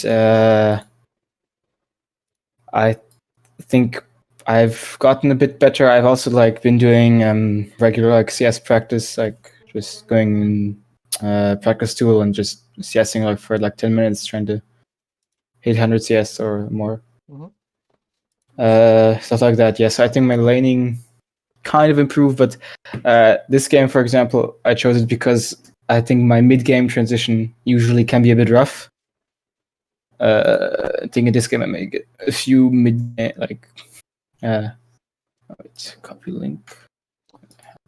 and I think I've gotten a bit better. I've also like been doing regular like CS practice, like just going practice tool and just CSing like for like 10 minutes, trying to hit 100 CS or more. Stuff like that. Yes, I think my laning kind of improved, but this game, for example, I chose it because I think my mid-game transition usually can be a bit rough. I think in this game I may get a few mid, copy link. I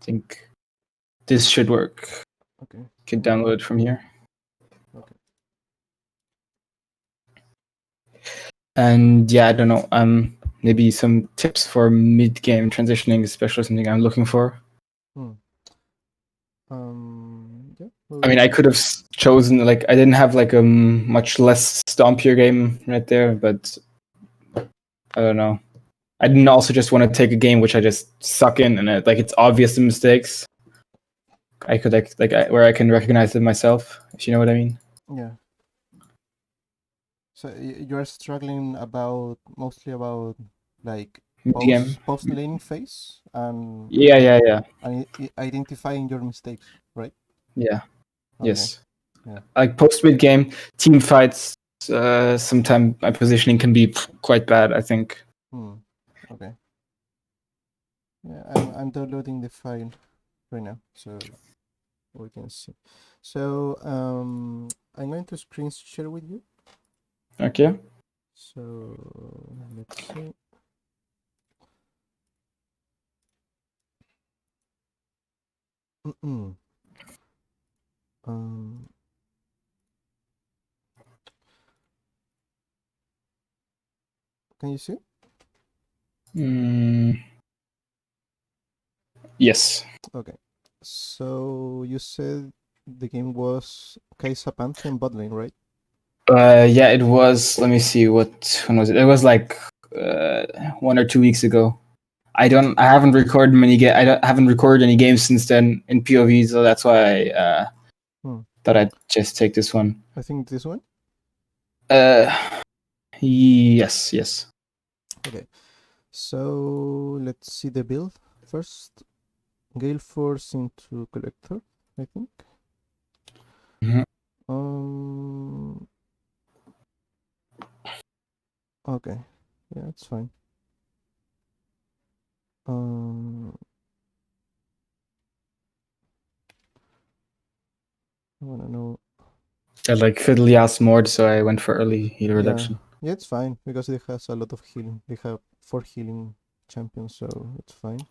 think this should work. Okay. Can download it from here. Okay. And yeah, I don't know. Maybe some tips for mid-game transitioning, especially something I'm looking for. Yeah. I mean, I could have chosen like I didn't have like a much less stompier game right there, but I don't know. I didn't also just want to take a game which I just suck in and it's obvious the mistakes. I could where I can recognize it myself, if you know what I mean. Yeah. So you're struggling mostly about like post laning phase and yeah. and identifying your mistakes, right? Yeah. Okay. Yes. Yeah. Like post mid game team fights. Sometimes my positioning can be quite bad, I think. Okay. Yeah, I'm downloading the file right now, so we can see. So I'm going to screen share with you. Okay. So let's see. Can you see? Yes. Okay. So you said the game was Kaisa Pantheon bot lane, right? Yeah, it was. Let me see. When was it? It was like 1 or 2 weeks ago. I haven't recorded haven't recorded any games since then in POV, so that's why I thought I'd just take this one. I think this one. Yes. Okay. So let's see the build first. Gale Force into Collector, I think. Okay. Yeah, it's fine. I wanna know. I like fiddly ass mode, so I went for early heal reduction. Yeah, it's fine because it has a lot of healing. They have 4 healing champions, so it's fine.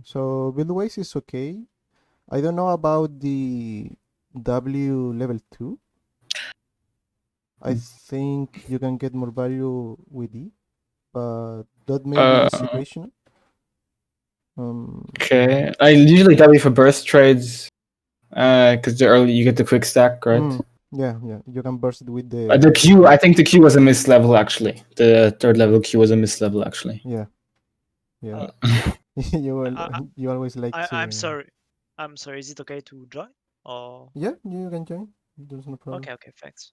So build wise is okay. I don't know about the W level 2. I think you can get more value with E, but that may be situational. Okay, I usually W for burst trades, because they're early. You get the quick stack, right? Yeah, you can burst it with the. The Q, I think the Q was a miss level actually. The 3rd level Q was a miss level actually. Yeah. You always like to. I'm sorry. Is it okay to join or? Yeah, you can join. There's no problem. Okay, thanks.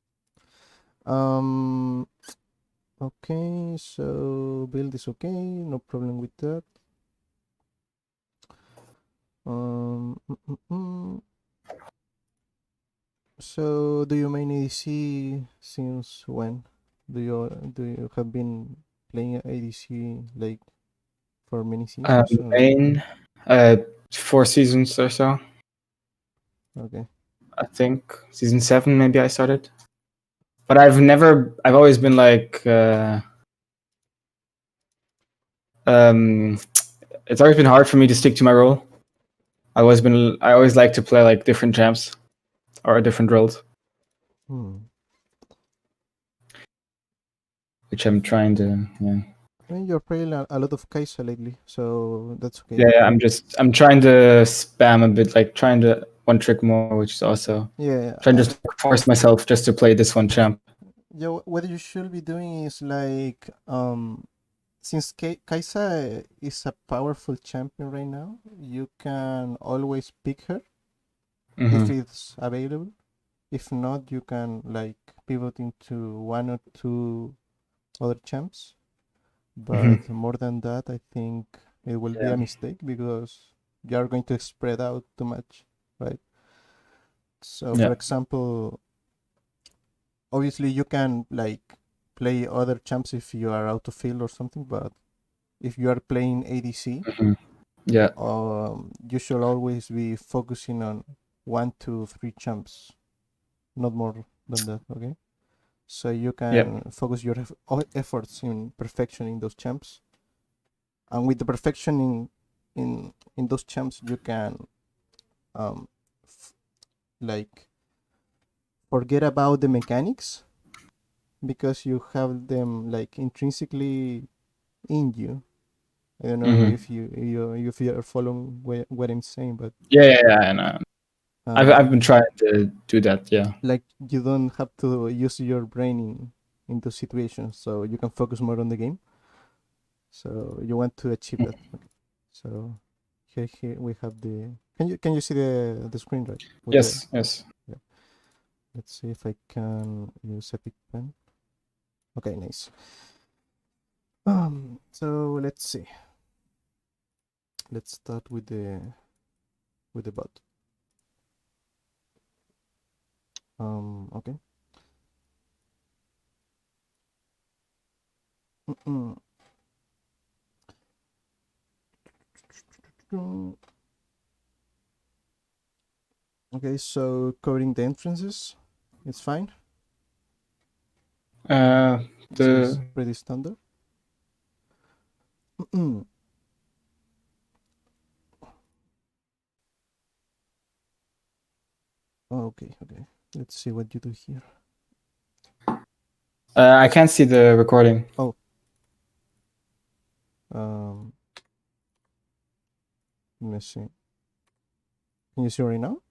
Okay, so build is okay, no problem with that. So do you main ADC since when? Do you have been playing ADC like for many seasons? Main, 4 seasons or so. Okay. I think season 7 maybe I started, but I've always been like it's always been hard for me to stick to my role. I always like to play like different champs or different roles, which I'm trying to. Yeah. I mean, you're playing a lot of Kaisa lately, so that's okay. Yeah, I'm trying to spam a bit, like trying to one trick more, which is also trying to just force myself just to play this one champ. Yeah, what you should be doing is like since Kaisa is a powerful champion right now, you can always pick her if it's available. If not, you can like pivoting to one or two other champs. But more than that, I think it will be Yeah. a mistake because you are going to spread out too much, right? So, for Yeah. example, obviously you can like play other champs if you are out of field or something, but if you are playing ADC, Yeah. you should always be focusing on 1 to 3 champs, not more than that, okay? So you can focus your efforts in perfection in those champs, and with the perfection in those champs, you can like forget about the mechanics because you have them like intrinsically in you. I don't know if you are following what I'm saying, but Yeah. And I've been trying to do that. Yeah. like you don't have to use your brain in those situations, so you can focus more on the game. So you want to achieve that. Okay. So here we have the. Can you see the screen, right? With Yes. Yeah. Let's see if I can use Epic Pen. Okay, nice. So let's see. Let's start with the bot. Okay. Okay, so coding the entrances, it's fine. This is pretty standard. Okay. Let's see what you do here. I can't see the recording. Oh. Let me see. Can you see right now?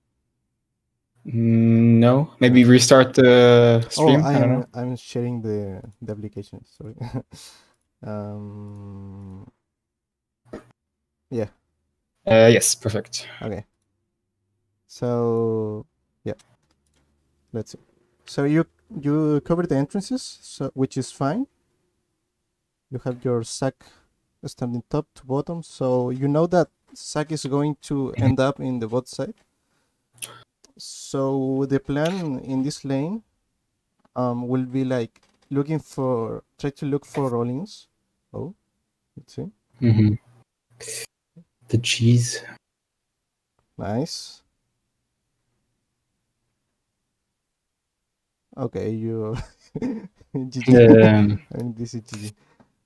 No. Maybe restart the stream. I don't know. I'm sharing the application. Sorry. Yeah. Yes. Perfect. Okay. So yeah. Let's see. So you cover the entrances, so which is fine. You have your sack standing top to bottom, so you know that sack is going to end up in the bot side. So the plan in this lane will be like try to look for rollings. Oh, let's see. The cheese. Nice. Okay, you GG. I mean, this is GG.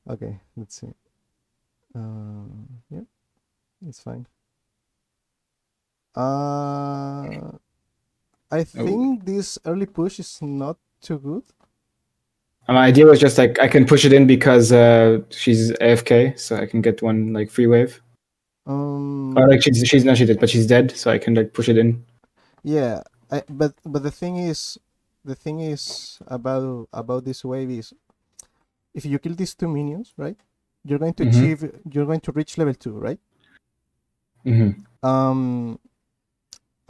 Okay, let's see. Yeah, it's fine. I think this early push is not too good. My idea was just like I can push it in because she's AFK, so I can get one like free wave. Or like she's not, she did, but she's dead, so I can like push it in. Yeah, but the thing is about this wave is if you kill these 2 minions, right? You're going to you're going to reach level 2, right? I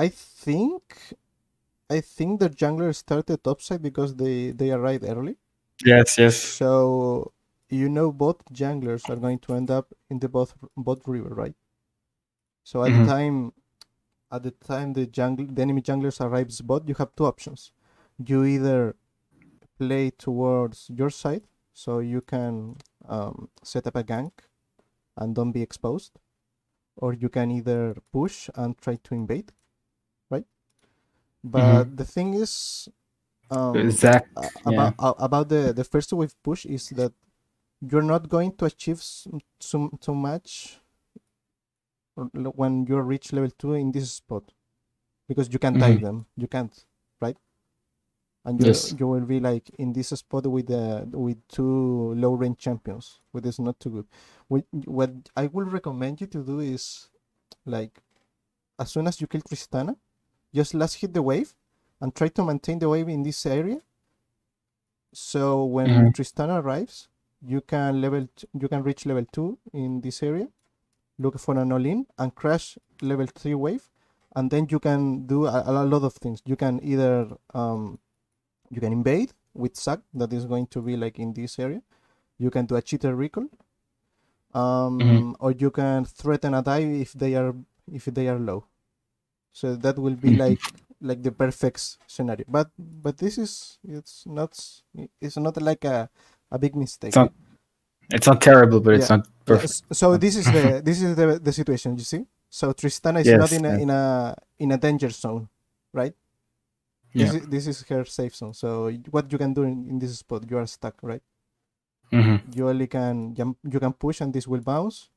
think the jungler started topside because they arrived early. Yes. So both junglers are going to end up in the bot river, right? So at the time the enemy junglers arrives bot, you have 2 options. You either play towards your side, so you can set up a gank and don't be exposed, or you can either push and try to invade, right? But the thing is, about the first wave push is that you're not going to achieve so much when you reach level 2 in this spot because you can't dive them. You can't, right? And you will be like in this spot with 2 low range champions, which is not too good. What I will recommend you to do is like as soon as you kill Tristana, just last hit the wave and try to maintain the wave in this area. So when Tristana arrives, you can reach level 2 in this area, look for an all-in and crash level 3 wave, and then you can do a lot of things. You can either you can invade, with sack that is going to be like in this area. You can do a cheater recall, or you can threaten a dive if they are low. So that will be like the perfect scenario. But this is it's not like a big mistake. It's not terrible, but Yeah. it's not perfect. Yes. So this is the situation. You see. So Tristana is Yes, not yes. in a danger zone, right? Yeah. This is her safe zone. So what you can do in this spot, you are stuck, right? Mm-hmm. You only can jump, you can push, and this will bounce,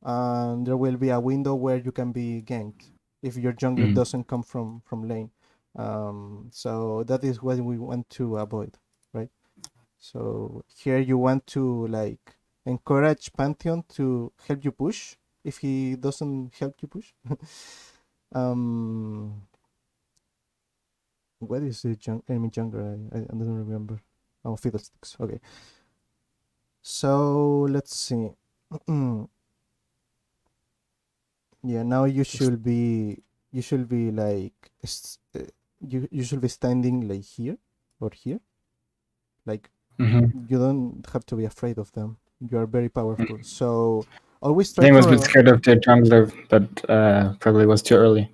and there will be a window where you can be ganked if your jungler Mhm. doesn't come from lane. So that is what we want to avoid, right? So here you want to like encourage Pantheon to help you push if he doesn't help you push. um, what is the enemy jungler? I don't remember. Oh, Fiddlesticks. Okay. So let's see. Yeah, now you should be like you should be standing like here or here. Like you don't have to be afraid of them. You are very powerful. So always try Dane was a bit to scared of the jungler, but probably was too early.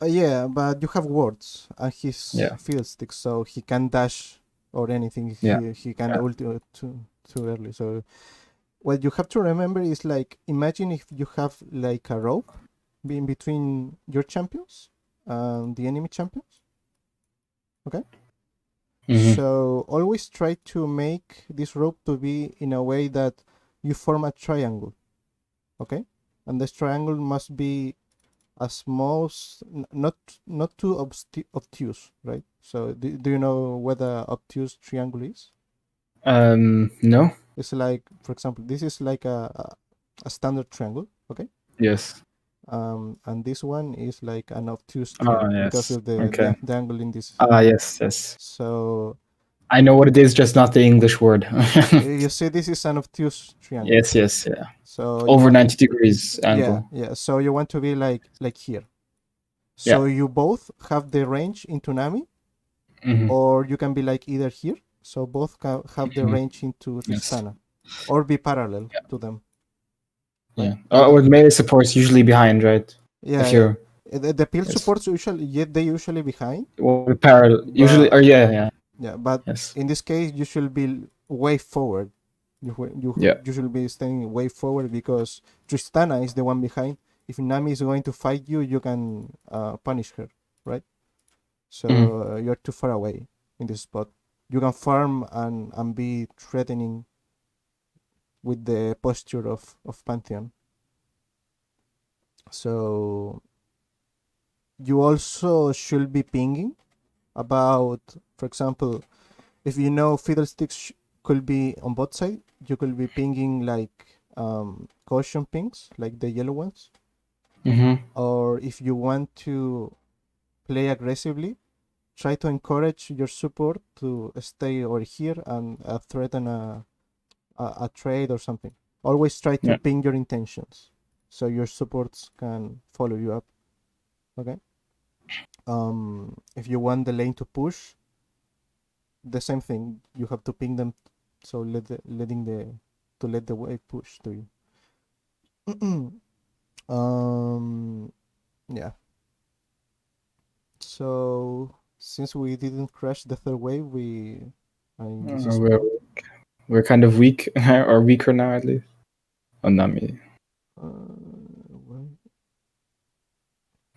yeah, but you have wards and his Yeah. field sticks, so he can dash or anything. Yeah. He can Yeah. ult too early. So what you have to remember is like imagine if you have like a rope in between your champions and the enemy champions. Okay. So always try to make this rope to be in a way that you form a triangle. Okay. And this triangle must be as most not too obtuse, right? So do you know what a obtuse triangle is? No. It's like, for example, this is like a standard triangle, okay? Yes. And this one is like an obtuse Oh, triangle because yes. of the Okay. the angle in this. Yes, yes. So I know what it is, just not the English word. you see, this is an obtuse triangle. Yes, yes, yeah. So you Over want 90 degrees angle. yeah. So you want to be like here. Yeah. So you both have the range into Nami, Mhm. or you can be like either here. So both can have the range into Yes. Tristana, or be parallel to them. Right? Yeah. Or melee support's usually behind, right? Yeah, If you're the peel yes. supports usually behind. Or parallel. Usually, But or yeah. yeah, but Yes. in this case, you should be way forward. Yeah. You should be standing way forward because Tristana is the one behind. If Nami is going to fight you, you can punish her, right? So you're too far away in this spot. You can farm and be threatening with the posture of Pantheon. So you also should be pinging about, for example, if you know Fiddlesticks could be on both sides, you could be pinging like caution pings, like the yellow ones. Or if you want to play aggressively, try to encourage your support to stay over here and threaten a trade or something. Always try to ping your intentions so your supports can follow you up. Okay. If you want the lane to push, the same thing. You have to ping them, so let the wave push to you. Yeah. So since we didn't crash the third wave, this is we're kind of weak, or weaker now at least. Oh, Nami.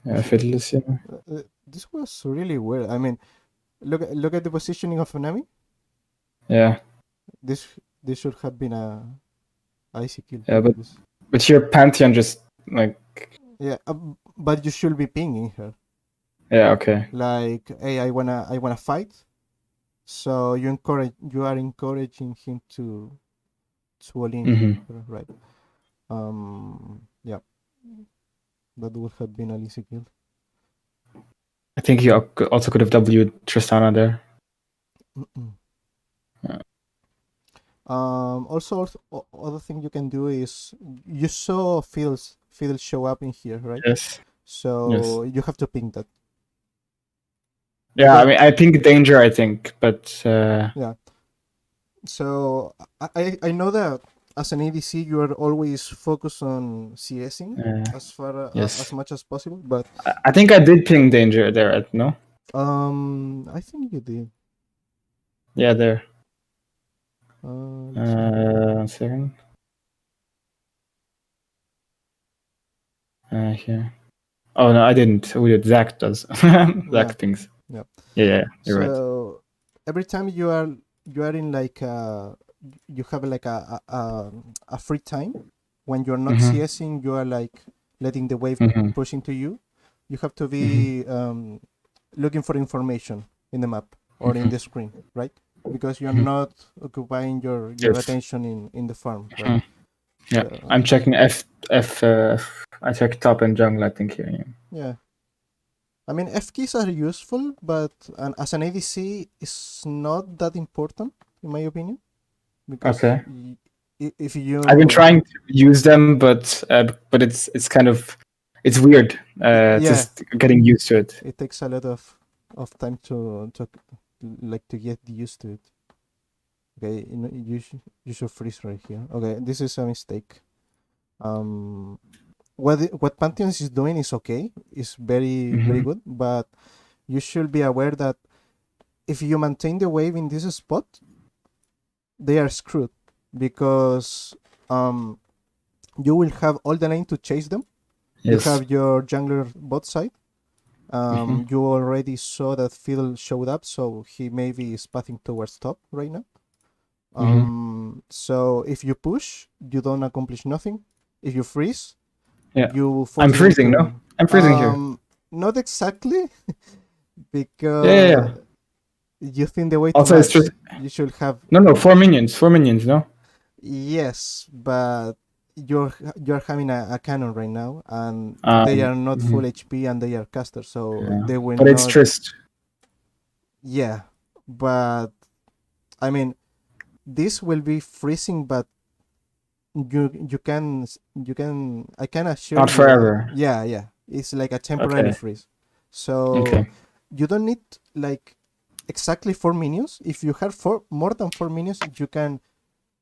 Yeah, Fiddlers, yeah. This was really weird. I mean, look at the positioning of Nami. Yeah. This should have been a icy kill. Yeah, but here Pantheon just like. Yeah, but you should be pinging her. Yeah. Okay. Like, hey, I wanna fight. So you are encouraging him to all in, right? Yeah, that would have been a easy kill. I think you also could have W'd Tristana there. Yeah. Also, other thing you can do is you saw Fiddles show up in here, right? Yes. So you have to ping that. Yeah, I But- mean, I ping danger, I think, but So I know that as an ADC you are always focused on CSing as far yes. as much as possible, but I think I did ping danger there, no? I think you did. Yeah, there. Let's see. 1 second. Here. Oh no, I didn't. We did. Zach does. Zach Yeah. pings. Yeah. Yeah, you're right. So every time you are in like you have like a free time when you're not Mhm. CSing, you are like letting the wave Mhm. push into you. You have to be looking for information in the map or in the screen, right? Because you're not occupying your Yes. attention in the farm, right? Yeah, So, I'm checking F. I checked top and jungle, I think here. yeah. I mean, F keys are useful, but as an ADC, it's not that important, in my opinion. Because Okay. if you, I've been trying to use them, but it's kind of weird. Yeah. Just getting used to it. It takes a lot of time to get used to it. Okay, you should freeze right here. Okay, this is a mistake. What Pantheon is doing is okay. It's very good, but you should be aware that if you maintain the wave in this spot, they are screwed because you will have all the lane to chase them. Yes. You have your jungler bot side. You already saw that Fiddle showed up, so he maybe is pathing towards top right now. So if you push, you don't accomplish nothing. If you freeze, you force I'm them freezing, to... no? I'm freezing here. Not exactly, because you think the way too Also, much. it's just You should have... no 4 minions, no? Yes, but you're having a cannon right now, and they are not full HP, and they are casters, so they will But not. it's Trist. Yeah, but I mean, this will be freezing, but you can I can assure Not you. forever. Yeah, it's like a temporary freeze. So you don't need like exactly 4 minions. If you have more than 4 minions, you can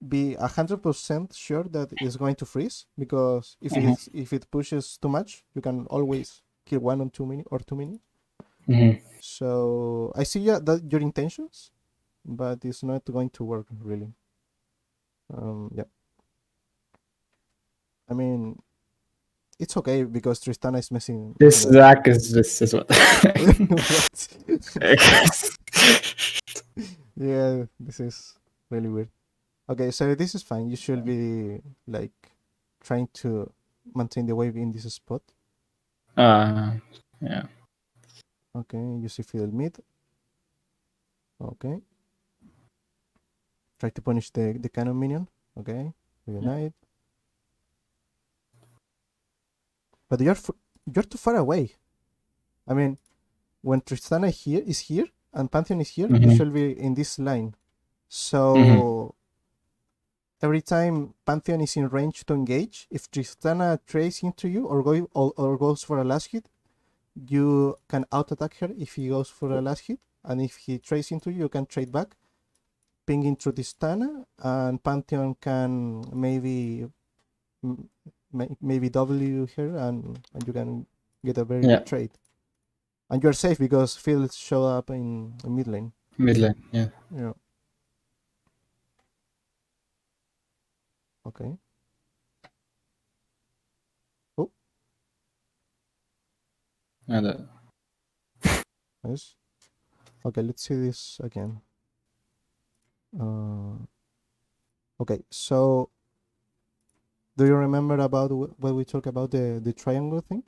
be 100% sure that it's going to freeze, because if it pushes too much, you can always kill 1 or 2 minions. So I see that your intentions, but it's not going to work really. Yeah. I mean, it's okay because Tristana is messing. This Zach is what. What? Yeah, this is really weird. Okay, so this is fine. You should be like trying to maintain the wave in this spot. Yeah. Okay, you see fiddle mid. Okay. Try to punish the cannon minion. Okay, reunite. But you're too far away. I mean, when Tristana is here and Pantheon is here, you should be in this line. So every time Pantheon is in range to engage, if Tristana traces into you or goes for a last hit, you can out attack her if he goes for a last hit, and if he traces into you, you can trade back, ping into Tristana, and Pantheon can maybe W her, and you can get a very good trade. And you're safe because fields show up in mid lane. Mid lane, yeah. Yeah. Okay. Oh. Nice. Okay, let's see this again. Okay, so do you remember about what we talked about the triangle thing?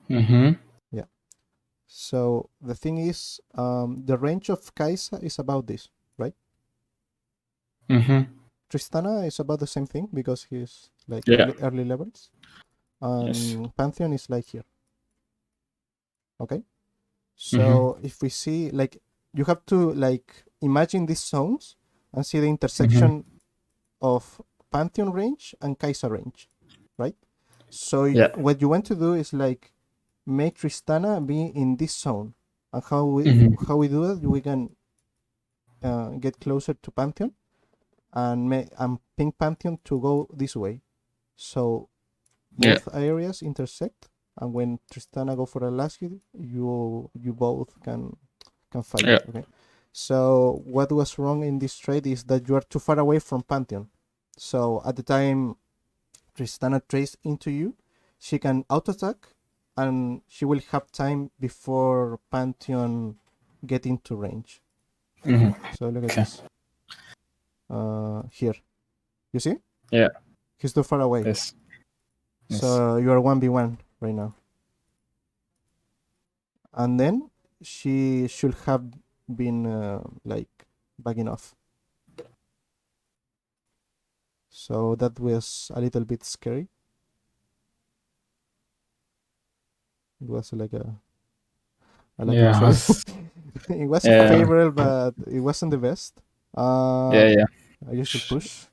Yeah. So the thing is, the range of Kaisa is about this, right? Tristana is about the same thing because he's like early levels. Pantheon is like here. Okay. So if we see, like, you have to like imagine these zones and see the intersection of Pantheon range and Kaisa range, right? So what you want to do is like make Tristana be in this zone, And how we do that? We can get closer to Pantheon and ping Pantheon to go this way. So both areas intersect, and when Tristana go for a last hit, you both can fight. Yeah. Okay. So what was wrong in this trade is that you are too far away from Pantheon. So at the time Tristana trades into you, she can auto attack, and she will have time before Pantheon get into range. So look at this. Here, you see? Yeah. He's too far away. Yes. So you are 1v1 right now. And then she should have been like backing off. So that was a little bit scary. It was like a trade. It was favorable, but it wasn't the best. You should push.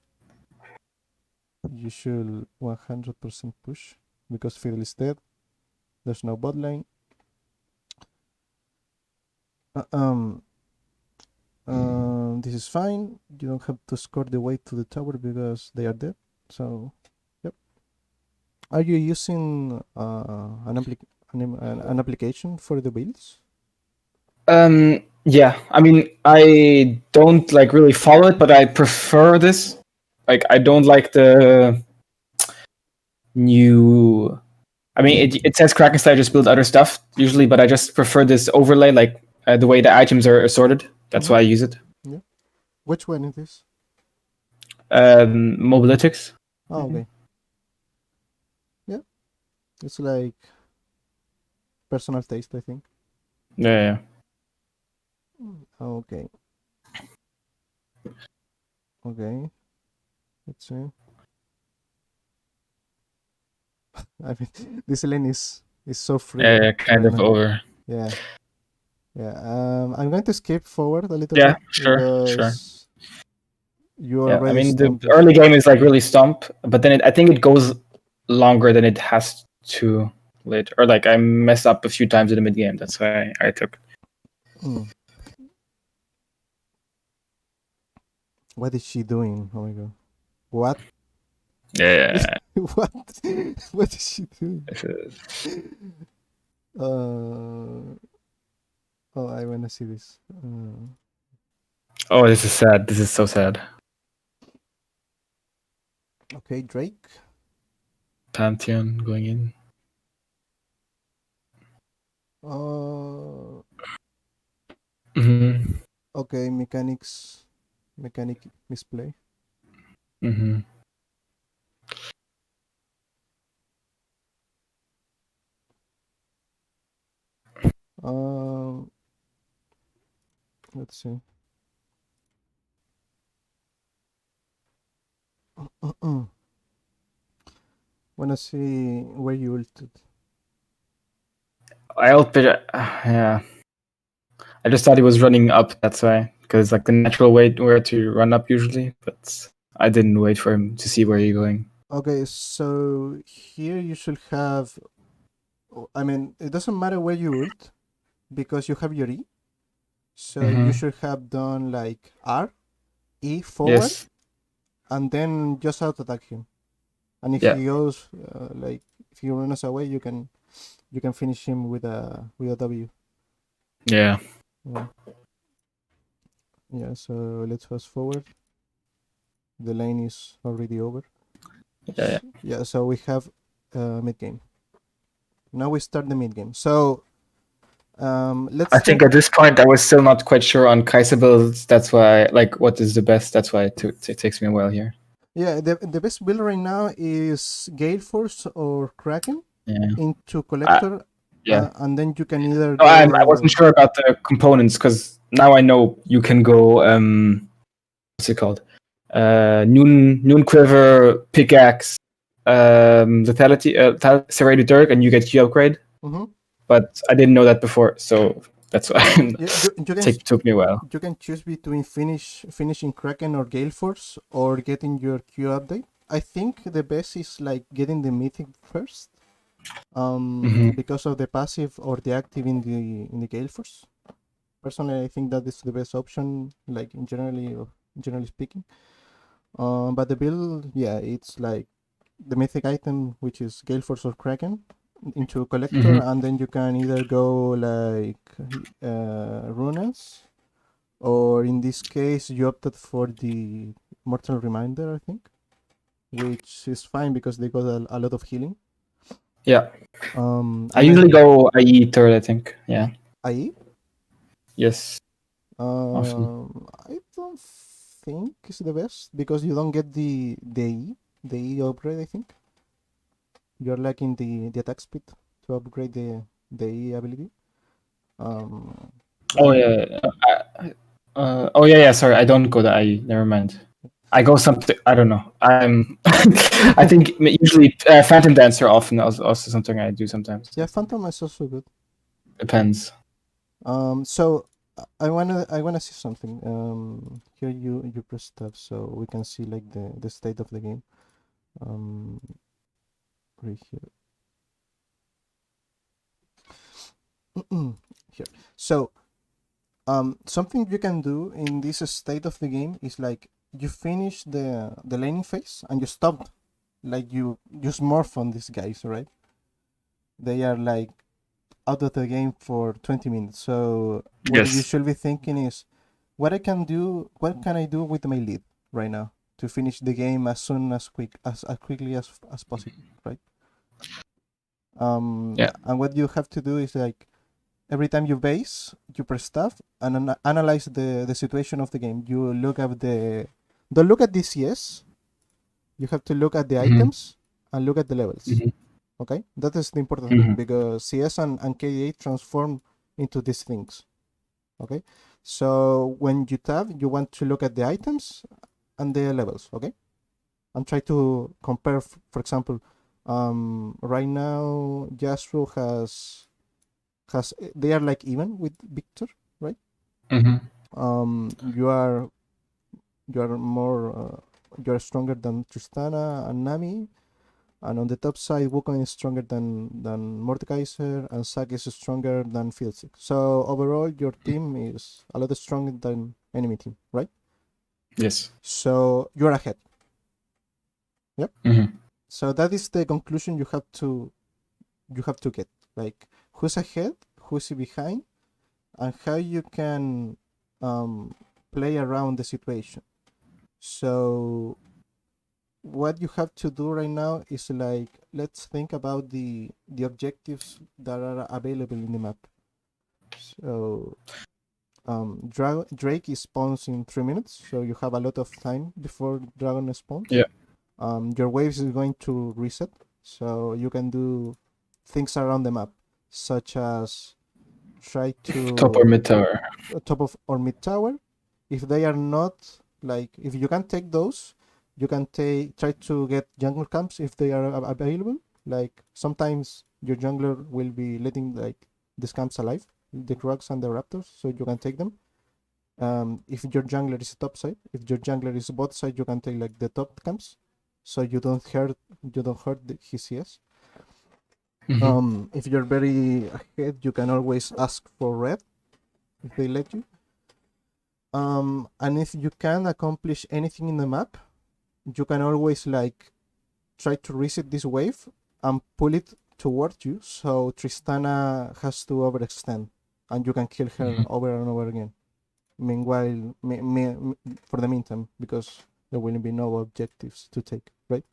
You should 100% push because Fiddle is dead. There's no bot lane. This is fine. You don't have to score the way to the tower because they are dead. So, yep. Are you using an application for the builds? Yeah. I mean, I don't like really follow it, but I prefer this. Like, I don't like the new. I mean, it says Kraken style just build other stuff usually, but I just prefer this overlay, like the way the items are sorted. That's why I use it. Yeah. Which one is this? Mobilitics. Oh, okay. Yeah. It's like personal taste, I think. Yeah. Okay. Okay. Let's see. I mean, this lane is so free. Yeah, kind of over. Yeah. I'm going to skip forward a little bit. Yeah, sure. You already. I mean, the early game is like really stomp, but then I think it goes longer than it has to later. Or like I messed up a few times in the mid game. That's why I took. What is she doing? Oh my god! What? Yeah. What? What is she doing? Oh, I wanna see this. Oh, this is sad. This is so sad. Okay, Drake. Pantheon going in. Okay, mechanic misplay. Let's see. Wanna see where you ulted? I ulted. Yeah. I just thought he was running up. That's why, because like the natural way where to run up usually, but I didn't wait for him to see where you're going. Okay, so here you should have. I mean, it doesn't matter where you ult because you have your E. So you should have done like R, E forward, and then just auto attack him. And if he goes like if he runs away, you can finish him with a W. Yeah. Yeah. So let's fast forward. The lane is already over. Yeah. So we have mid game. Now we start the mid game. So let's. I think at this point I was still not quite sure on Kaiser builds. That's why, like, what is the best? That's why it takes me a while here. Yeah, the best build right now is Gale Force or Kraken into Collector. And then you can either. I wasn't sure about the components because now I know you can go. What's it called? Noon Quiver, Pickaxe, Lethality, Serrated Dirk, and you get Q upgrade. But I didn't know that before, so that's why it took me a while. You can choose between finishing Kraken or Gale Force or getting your Q update. I think the best is like getting the Mythic first, because of the passive or the active in the Gale Force. Personally, I think that is the best option, like generally speaking. But the build, yeah, it's like the mythic item, which is Gale Force or Kraken, into collector, and then you can either go like runes, or in this case, you opted for the Mortal Reminder, I think, which is fine because they got a lot of healing. Yeah. And I usually go IE turret, I think. Yeah. IE? Yes. Often. I don't think it's the best because you don't get the E upgrade. I think you're lacking the attack speed to upgrade the E ability. Oh yeah. Oh yeah. Sorry, I don't go to IE. Never mind. I go something. I don't know. I'm. I think usually Phantom Dancer often also something I do sometimes. Yeah, Phantom is also good. Depends. So I wanna see something. Here you press tab so we can see like the state of the game. Right here. Here. So something you can do in this state of the game is like you finish the laning phase and you stop, like you smurf on these guys, right? They are like out of the game for 20 minutes. So what you Yes. should be thinking is what can I do with my lead right now to finish the game as quickly as possible, right? Yeah. And what you have to do is like every time you base, you press tab and analyze the situation of the game. You look at don't look at the CS. You have to look at the items and look at the levels. Okay, that is the important thing because CS and KDA transform into these things. Okay, so when you tab, you want to look at the items and the levels. Okay, and try to compare. For example, right now Yasuo has they are like even with Victor, right? You are more you are stronger than Tristana and Nami, and on the top side, Wukong is stronger than Mordekaiser, and Zac is stronger than Fiddlestick. So overall, your team is a lot stronger than enemy team, right? Yes. So you're ahead. Yep. So that is the conclusion you have to get. Like who's ahead, who's behind, and how you can play around the situation. So what you have to do right now is like let's think about the objectives that are available in the map. So Drake spawns in 3 minutes, so you have a lot of time before Dragon spawns. Yeah. Your waves is going to reset, so you can do things around the map, such as try to Top or mid tower. Top of or mid tower. If they are not like, if you can take those, you can try to get jungle camps if they are available. Like sometimes your jungler will be letting like these camps alive, the Krugs and the Raptors, so you can take them. If your jungler is top side, if your jungler is bot side, you can take like the top camps, so you don't hurt his CS. If you're very ahead, you can always ask for red if they let you. And if you can accomplish anything in the map, you can always like try to reset this wave and pull it towards you, so Tristana has to overextend and you can kill her over and over again. Meanwhile, for the meantime, because there will be no objectives to take, right?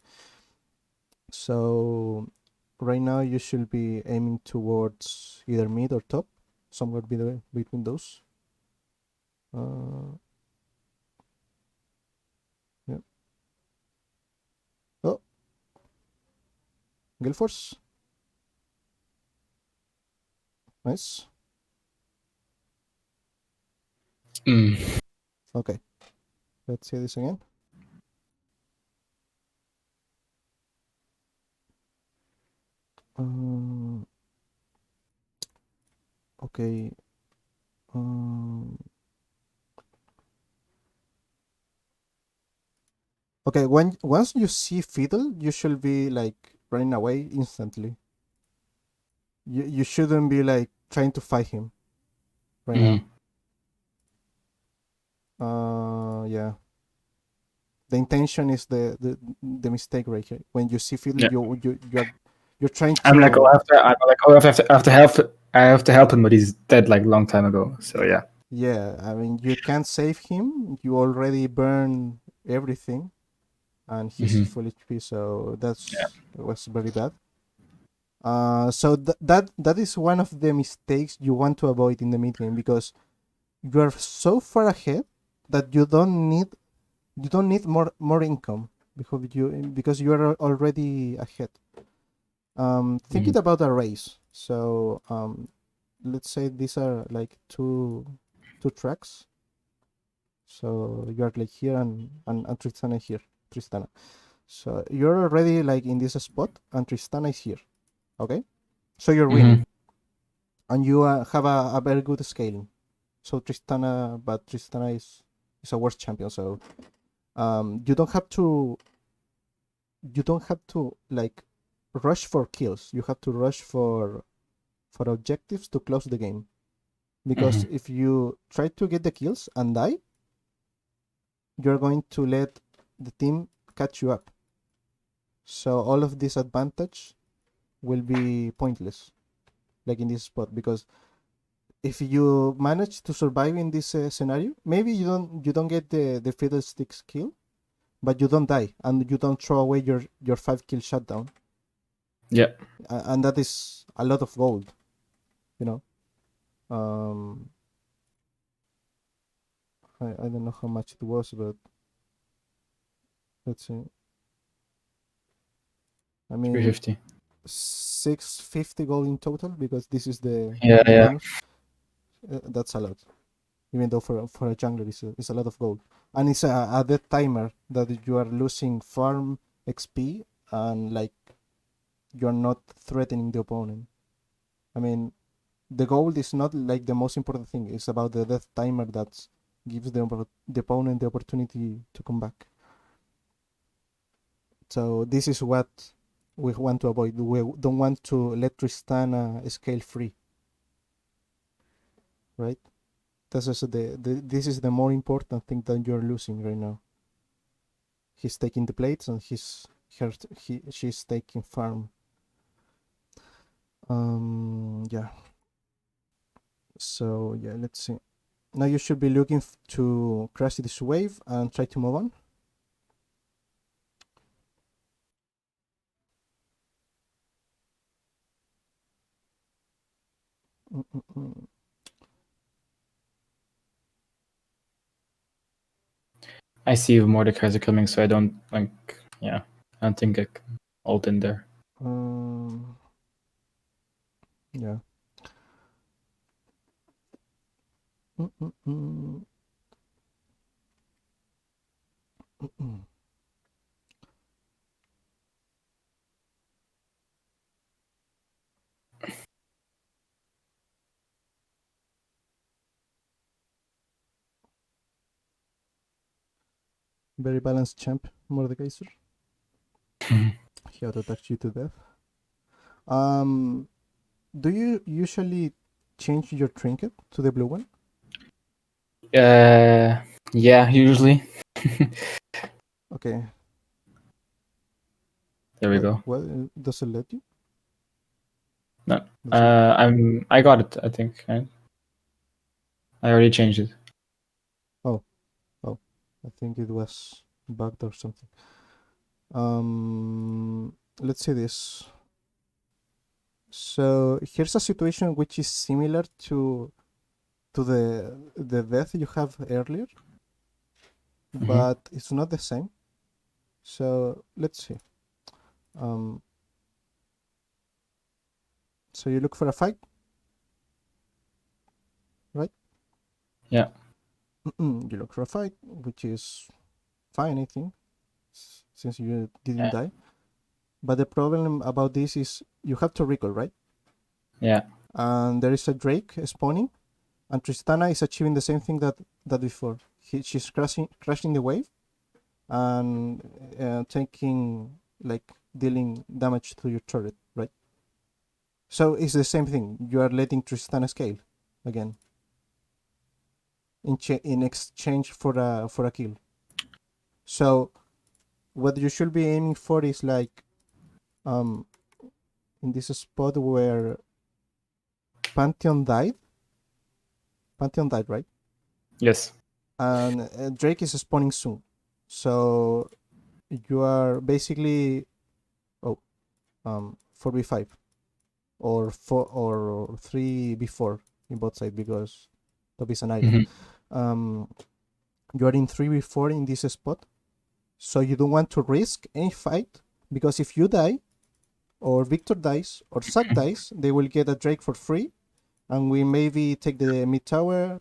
So right now you should be aiming towards either mid or top, somewhere between those. Yeah. Oh, Gale Force. Nice. Okay. Let's see this again. Okay. Okay, once you see Fiddle, you should be like running away instantly. You shouldn't be like trying to fight him right now. Yeah. The intention is the mistake right here. When you see fiddle, Yeah. you're trying to. I'm like, oh, I have to help. I have to help him, but he's dead like a long time ago. So yeah. Yeah, I mean, you can't save him. You already burn everything, and he's Mhm. full HP. So Yeah. was very bad. So that is one of the mistakes you want to avoid in the mid game, because you are so far ahead that you don't need more income because you are already ahead. Thinking Mhm. about a race. So let's say these are like two tracks. So you are like here and Tristana here. Tristana. So you're already like in this spot and Tristana is here. Okay? So you're winning. Mhm. And you have a very good scaling. So Tristana is a worse champion. So you don't have to like rush for kills. You have to rush for objectives to close the game. Because Mhm. if you try to get the kills and die, you're going to let the team catch you up. So all of this advantage will be pointless, like in this spot, because if you manage to survive in this scenario, maybe you don't get the fiddlesticks kill, but you don't die and you don't throw away your 5 kill shutdown, Yeah. and that is a lot of gold, you know. Um, I don't know how much it was, but let's see. I mean, 350. 650 gold in total, because this is the Yeah. the Yeah. bonus. That's a lot, even though for a jungler it's a lot of gold, and it's a death timer that you are losing farm XP and like you're not threatening the opponent. I mean, the gold is not like the most important thing. It's about the death timer that gives the opponent the opportunity to come back. So this is what we want to avoid. We don't want to let Tristana scale free, right? That's also this is the more important thing that you're losing right now. He's taking the plates and she's taking farm. Yeah. So yeah, let's see. Now you should be looking to crash this wave and try to move on. Mm-mm-mm. I see Mordecai's are coming, so I don't like. Yeah. I don't think I can ult in there. Yeah. Mm-mm-mm. Mm-mm. Very balanced champ, Mordekaiser. He auto attacks you to death. Do you usually change your trinket to the blue one? Yeah. Usually. Okay. There we go. What does it let you? No. Does it? I got it. I think. Right? I already changed it. Oh, I think it was bugged or something. Let's see this. So here's a situation which is similar to the death you have earlier, Mhm. but it's not the same. So let's see. Um, so you look for a fight, right? Yeah. You look for a fight, which is fine, I think, since you didn't Yeah. die. But the problem about this is you have to recall, right? Yeah. And there is a Drake spawning, and Tristana is achieving the same thing that before. She's crashing the wave and taking like dealing damage to your turret, right? So it's the same thing. You are letting Tristana scale again. in exchange for a kill. So what you should be aiming for is like in this spot where Pantheon died, right? Yes. And Drake is spawning soon. So you are basically 4v5 or 3v4 in both sides because top is an island. You are in 3v4 in this spot, so you don't want to risk any fight because if you die or Victor dies or Zack dies, they will get a Drake for free, and we maybe take the mid tower,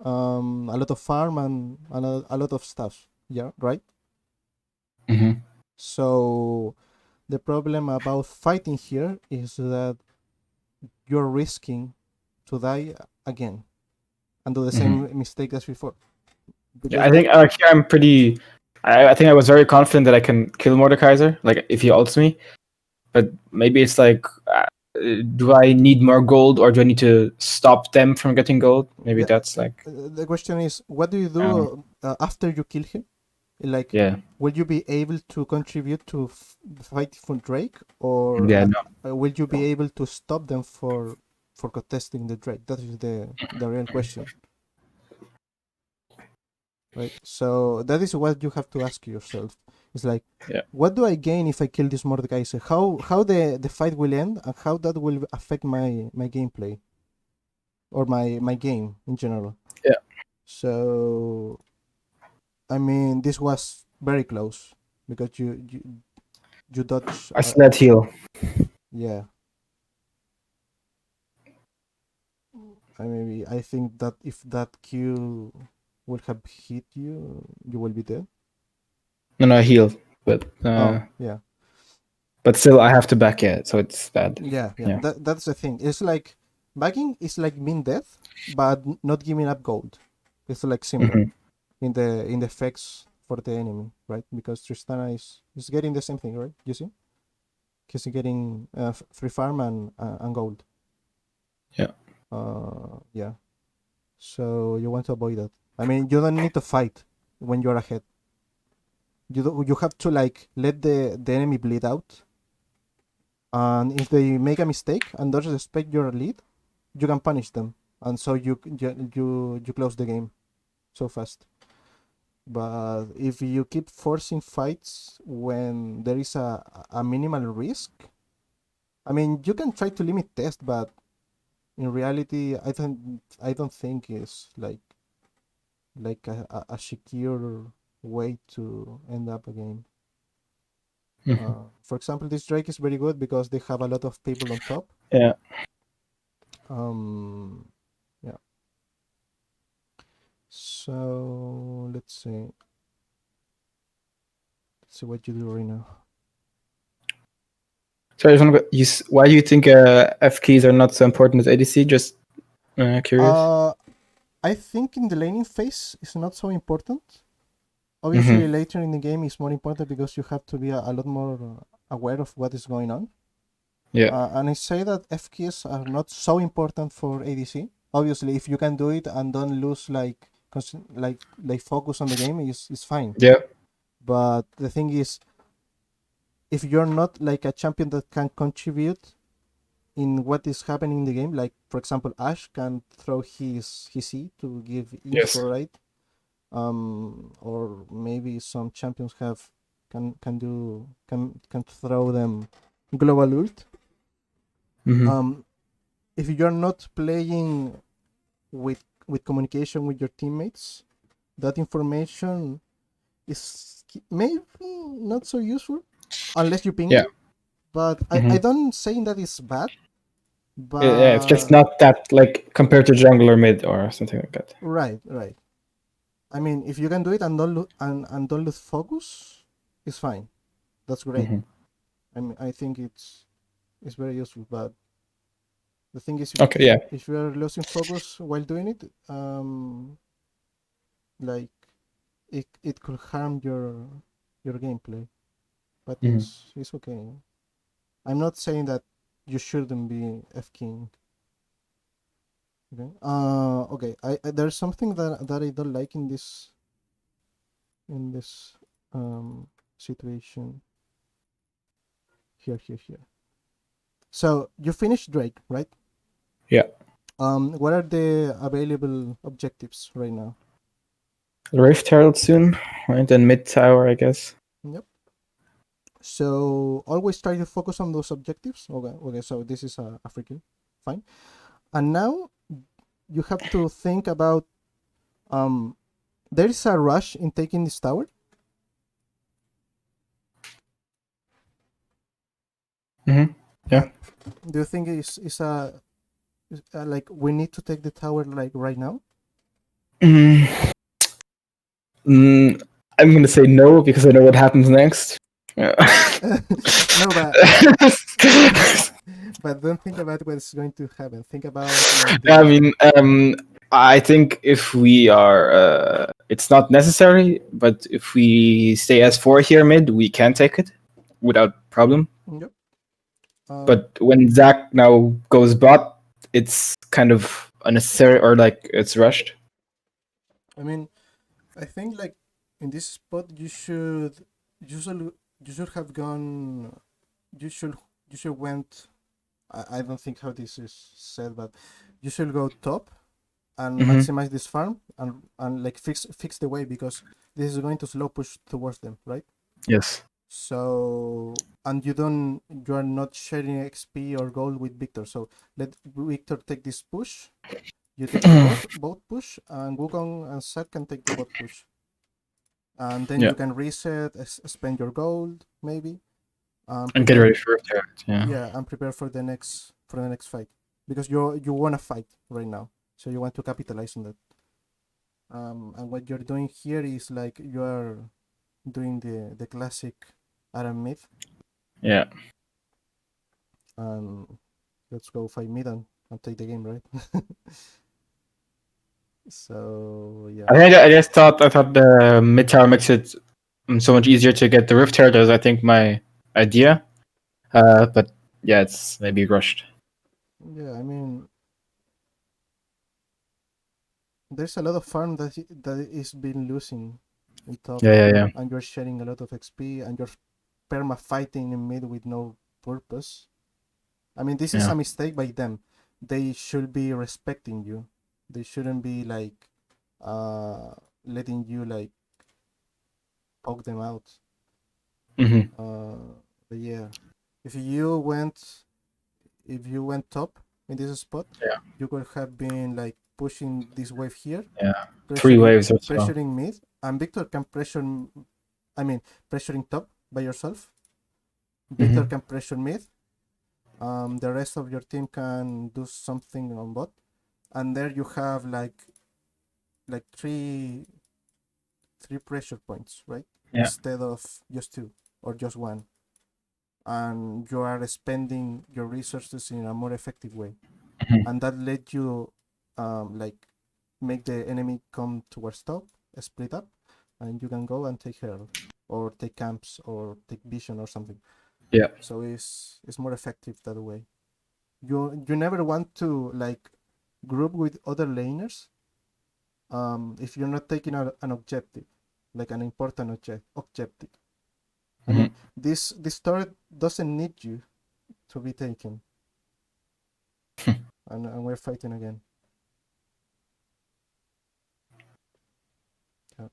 a lot of farm and a lot of stuff. Yeah, right. So the problem about fighting here is that you're risking to die again and do the same mistake as before. Yeah, I think here I'm pretty. I think I was very confident that I can kill Mordekaiser, like if he ults me. But maybe it's like, do I need more gold or do I need to stop them from getting gold? Maybe that's like. The question is, what do you do after you kill him? Like, yeah. Will you be able to contribute to fight for Drake, or Yeah, will you be able to stop them for contesting the Drake? That is the real question, right? So that is what you have to ask yourself. It's like, what do I gain if I kill this Mordekaiser? How the fight will end, and how that will affect my gameplay or my game in general. Yeah. So, I mean, this was very close because you dodge. I sled heal. Yeah. I think that if that Q would have hit you, you will be dead. No, I heal, but yeah. But still, I have to back it, so it's bad. Yeah. That's the thing. It's like backing is like being dead, but not giving up gold. It's like similar in the effects for the enemy, right? Because Tristana is getting the same thing, right? You see, he's getting free farm and gold. Yeah. Yeah. So you want to avoid that. I mean, you don't need to fight when you're ahead. You have to like let the enemy bleed out, and if they make a mistake and doesn't respect your lead, you can punish them, and so you close the game so fast. But if you keep forcing fights when there is a minimal risk, I mean, you can try to limit test, but in reality, I don't think it's like a secure way to end up a game. For example, this Drake is very good because they have a lot of people on top. Yeah. Yeah. So let's see. Let's see what you do right now. So why do you think F keys are not so important as ADC? Just curious. I think in the laning phase it's not so important. Obviously, later in the game it's more important because you have to be a lot more aware of what is going on. Yeah. And I say that F keys are not so important for ADC. Obviously, if you can do it and don't lose like focus on the game, is fine. Yeah. But the thing is, if you're not like a champion that can contribute in what is happening in the game, like for example, Ashe can throw his E to give info, right? Or maybe some champions can throw them global ult. If you're not playing with communication with your teammates, that information is maybe not so useful unless you ping them. But I don't say that it's bad. But yeah, it's just not that like compared to jungle or mid or something like that. Right. I mean, if you can do it and don't lose focus, it's fine. That's great. I mean, I think it's very useful. But the thing is, if you are losing focus while doing it, like it could harm your gameplay. But it's okay. I'm not saying that you shouldn't be F king. Okay. Okay. There's something that I don't like in this situation. Here. So you finished Drake, right? Yeah. What are the available objectives right now? Rift Herald soon, right? And mid tower, I guess. Yep. So always try to focus on those objectives. Okay. So this is a freaking fine. And now you have to think about there is a rush in taking this tower. Mm-hmm. Yeah. Do you think like we need to take the tower like right now? Mm, I'm gonna say no because I know what happens next. Yeah. No, but don't think about what's going to happen. Think about like I mean, I think if we are, it's not necessary, but if we stay as 4 here mid, we can take it without problem. Yep. But when Zach now goes bot, it's kind of unnecessary or like it's rushed. I mean, I think like in this spot you should have gone you should went I don't think how this is said, but you should go top and maximize this farm and like fix the way, because this is going to slow push towards them, right? Yes. So and you are not sharing XP or gold with Victor, so let Victor take this push. You take the boat push, and Wukong and Set can take the bot push, and then Yeah. you can reset, spend your gold maybe, And get ready for Rift Herald. Yeah. yeah, and prepare for the next fight, because you want to fight right now, so you want to capitalize on that. And what you're doing here is like you are doing the classic Aram mid, Yeah. and let's go fight mid and take the game, right? So yeah. I just thought the mid tower makes it so much easier to get the Rift Herald. That was I think my idea. But yeah, it's maybe rushed. Yeah, I mean, there's a lot of farm that is been losing in top, Yeah. and you're sharing a lot of XP, and you're perma fighting in mid with no purpose. I mean, this is a mistake by them. They should be respecting you. They shouldn't be like letting you like poke them out. But yeah, if you went top in this spot, you could have been like pushing this wave here. Yeah. 3 waves or so. Pressuring mid, and Victor can pressure. I mean, pressuring top by yourself. Victor can pressure mid. The rest of your team can do something on bot, and there you have like three pressure points, right? Yeah. Instead of just 2 or just 1, and you are spending your resources in a more effective way, and that let you like make the enemy come towards top, split up, and you can go and take herald or take camps or take vision or something. Yeah. So it's more effective that way. You never want to like group with other laners if you're not taking an objective, like an important objective. I mean, this turret doesn't need you to be taken. And we're fighting again. Yeah.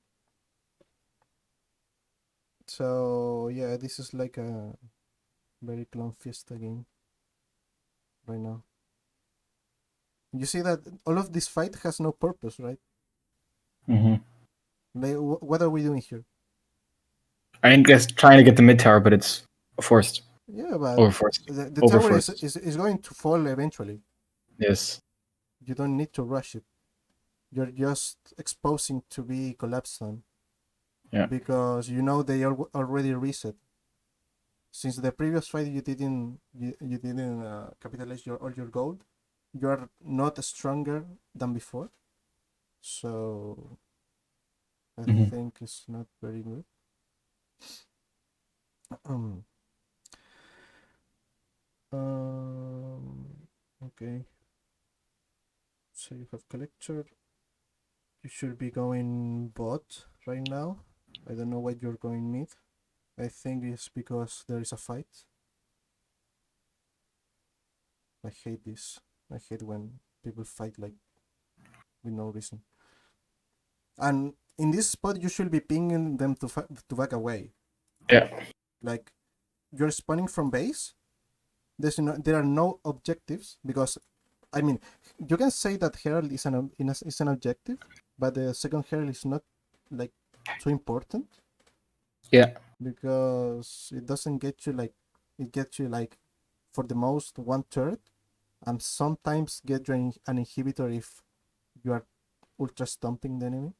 So yeah, this is like a very clone fiesta game right now. You see that all of this fight has no purpose, right? Like, what are we doing here? I guess trying to get the mid tower, but it's forced. Yeah, but Overforced. the tower is going to fall eventually. Yes. You don't need to rush it. You're just exposing to be collapsed on. Yeah. Because you know they are already reset. Since the previous fight you didn't capitalize all your gold, you are not stronger than before. So I think it's not very good. Okay. So you have collector. You should be going bot right now. I don't know why you're going mid. I think it's because there is a fight. I hate this. I hate when people fight like with no reason. And in this spot, you should be pinging them to back away. Yeah. Like you're spawning from base. There are no objectives because, I mean, you can say that Herald is an objective, but the second Herald is not like too important. Yeah. Because it doesn't get you like, it gets you like for the most 1/3, and sometimes get you an inhibitor if you are ultra stomping the enemy.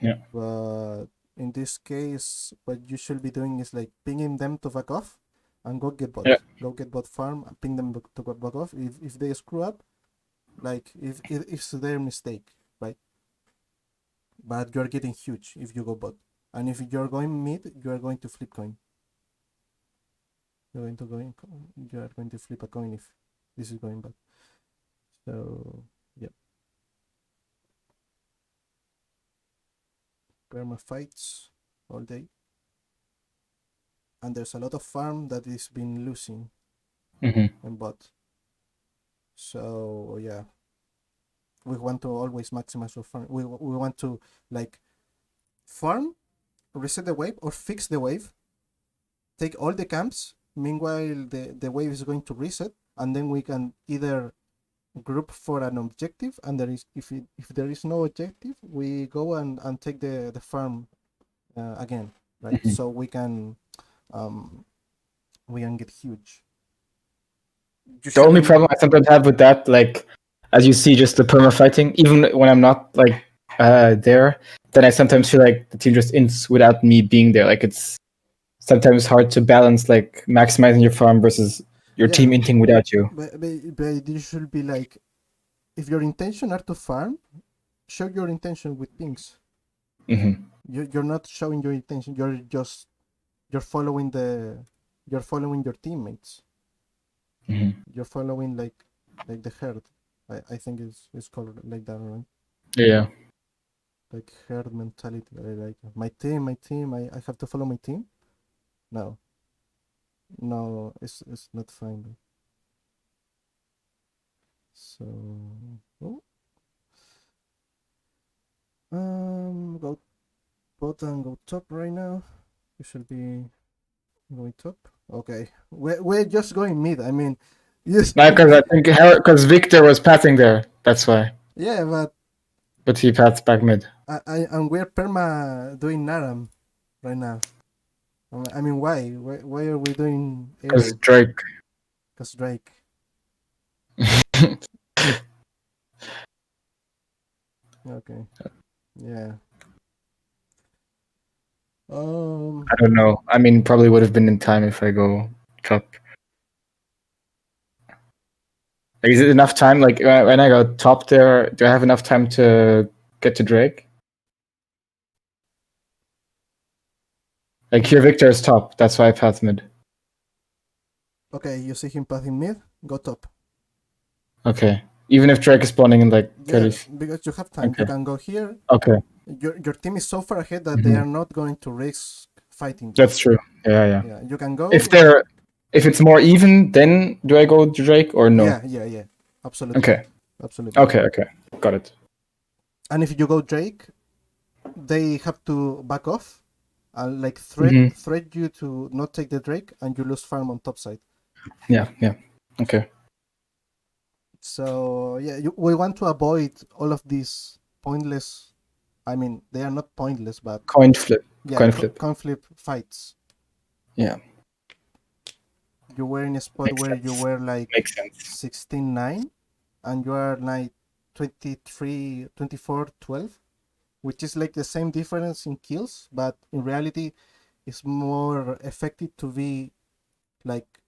Yeah. But in this case, what you should be doing is like pinging them to back off and go get bot. Yeah. Go get bot farm, ping them to back off. If they screw up, like if it's their mistake, right? But you're getting huge if you go bot. And if you're going mid, you are going to flip coin. You are going to flip a coin if this is going bad. So yeah. Perma fights all day. And there's a lot of farm that is been losing in bot. So yeah. We want to always maximize our farm. We want to like farm, reset the wave or fix the wave, take all the camps. Meanwhile, the wave is going to reset, and then we can either group for an objective, and there is if there is no objective, we go and take the farm again, right? So we can get huge. The only problem I sometimes have with that, like as you see, just the perma fighting, even when I'm not like there, then I sometimes feel like the team just ints without me being there. Like it's sometimes hard to balance like maximizing your farm versus your team inting without you. But you should be like, if your intention are to farm, show your intention with pings. You're not showing your intention. You're following your teammates. You're following like the herd. I think it's called like that, right? Yeah. Like herd mentality. Like my team. I have to follow my team. No, it's not fine. So go bottom, go top right now. You should be going top. Okay, we're just going mid. I mean, yes. Because I think because Victor was passing there. That's why. Yeah, but he passed back mid. And we're perma doing Aram right now. I mean, why? Why are we doing Aram? Because Drake. Because Drake. Okay. Yeah. I don't know. I mean, probably would have been in time if I go top. Is it enough time? Like when I go top there, do I have enough time to get to Drake? Like here, Victor is top. That's why I path mid. Okay, you see him pathing mid. Go top. Okay. Even if Drake is spawning in like 30. Yeah, because you have time. Okay. You can go here. Okay. Your team is so far ahead that they are not going to risk fighting. That's true. Yeah. Yeah, you can go. If it's more even, then do I go to Drake or no? Yeah. Absolutely. Okay. Absolutely. Okay. Got it. And if you go Drake, they have to back off and like threat you to not take the Drake, and you lose farm on top side. Yeah. Okay. So yeah, we want to avoid all of these pointless. I mean, they are not pointless, but coin flip. Yeah, coin flip fights. Yeah. You were in a spot where you were like 16-9, and you are like 24-12, which is like the same difference in kills, but in reality, it's more effective to be like